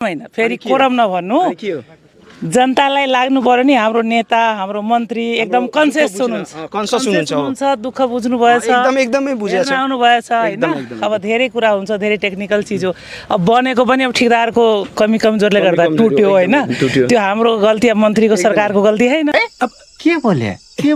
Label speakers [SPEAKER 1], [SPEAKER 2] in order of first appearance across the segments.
[SPEAKER 1] होइन फेरि कोरम नभन्नु जनतालाई लाग्नु पर्यो नि हाम्रो नेता हाम्रो मन्त्री एकदम कन्सियस हुनुहुन्छ दुःख बुझ्नु भएछ
[SPEAKER 2] एकदमै बुझेछ
[SPEAKER 1] आउनु भएछ हैन अब धेरै कुरा हुन्छ धेरै टेक्निकल चीज हो अब बनेको पनि अब ठेकेदारको कमी कमजोरले गर्दा टुट्यो हैन त्यो हाम्रो गल्ती अब मन्त्रीको सरकारको गल्ती हैन
[SPEAKER 3] अब के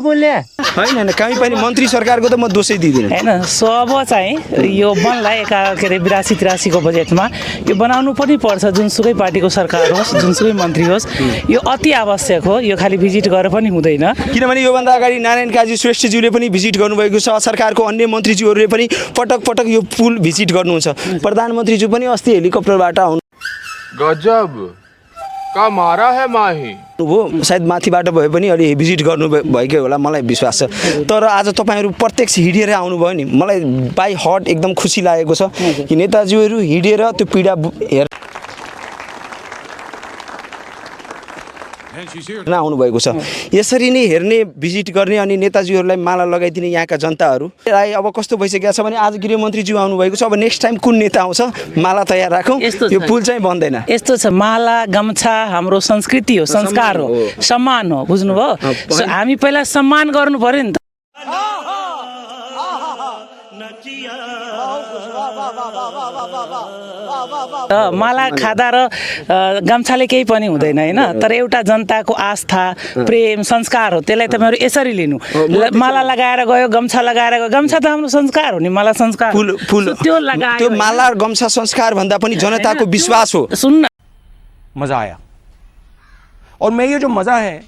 [SPEAKER 3] बोले
[SPEAKER 2] हैन कहीँ पनि मन्त्री सरकारको त म दोषै दिदिन
[SPEAKER 1] हैन सब चाहिँ यो बनलाई के अरे 82-83 को बजेटमा यो बनाउनु पनि पर्छ जुनसुकै पार्टीको सरकार होस् जुनसुकै मन्त्री होस् यो अति आवश्यक हो यो खाली भिजिट गरेर पनि हुँदैन
[SPEAKER 2] किनभने योभन्दा अगाडि नारायण काजी श्रेष्ठज्यूले पनि भिजिट गर्नुभएको छ सरकारको अन्य मन्त्रीज्यूहरूले पनि पटक पटक यो पुल भिजिट गर्नुहुन्छ प्रधानमन्त्रीज्यू पनि अस्ति हेलिकप्टरबाट आउनु
[SPEAKER 4] गजब का मारा है माही
[SPEAKER 2] हो सायद माथिबाट भए पनि अलि भिजिट गर्नु भएकै होला मलाई विश्वास छ तर आज तपाईँहरू प्रत्यक्ष हिँडेर आउनुभयो नि मलाई बाई हार्ट एकदम खुसी लागेको छ कि नेताजीहरू हिँडेर त्यो पीडा हेर आउनु भएको छ यसरी नै हेर्ने भिजिट गर्ने अनि नेताजीहरूलाई माला लगाइदिने यहाँका जनताहरूलाई अब कस्तो भइसकेको छ भने आज गृहमन्त्रीज्यू आउनु भएको छ अब नेक्स्ट टाइम कुन नेता आउँछ माला तयार राखौँ यो पुल चाहिँ बन्दैन
[SPEAKER 1] यस्तो छ माला गम्छा हाम्रो संस्कृति हो संस्कार हो सम्मान हो बुझ्नुभयो हामी पहिला सम्मान गर्नु पर्यो नि त माला खादा र गम्छाले केही पनि हुँदैन हैन तर एउटा जनताको आस्था प्रेम संस्कार हो त्यसलाई तपाईहरु यसरी लिनु माला लगाएर गयो गम्छा लगाएर गयो गम्छा त हाम्रो संस्कार हो नि माला संस्कार
[SPEAKER 2] फूल
[SPEAKER 1] त्यो लगायो
[SPEAKER 2] त्यो माला गम्छा संस्कार भन्दा पनि जनताको विश्वास हो
[SPEAKER 1] सुन्न
[SPEAKER 3] मजा आया और मैं ये जो मजा है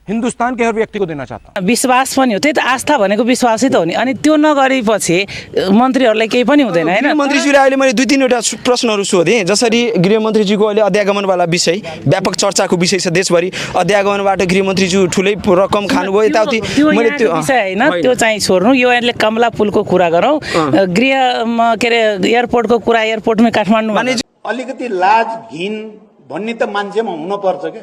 [SPEAKER 3] हिन्दुस्तान के हर व्यक्ति को देना चाहता हूं
[SPEAKER 1] विश्वास पनि हो त्यही त आस्था भनेको विश्वासै त हो नि अनि त्यो नगरेपछि मन्त्रीहरुलाई केही पनि हुँदैन हैन
[SPEAKER 2] मन्त्रीज्यूले अहिले मैले 2-3 वटा प्रश्नहरु सोधे जसरी गृहमन्त्रीज्यूको अहिले अध्यागमनवाला विषय व्यापक चर्चाको विषय छ देशभरि अध्यागमनबाट गृहमन्त्रीज्यू ठुलै रकम खानुभयो यताउति
[SPEAKER 1] मैले त्यो विषय हैन त्यो चाहिँ छोड्नु यो अहिले कमला पुलको कुरा गरौँ गृह के रे एयरपोर्टको कुरा एयरपोर्टमै काठमाडौँमा
[SPEAKER 5] अलिकति लाज घिन भन्ने त मान्छेमा हुन पर्छ के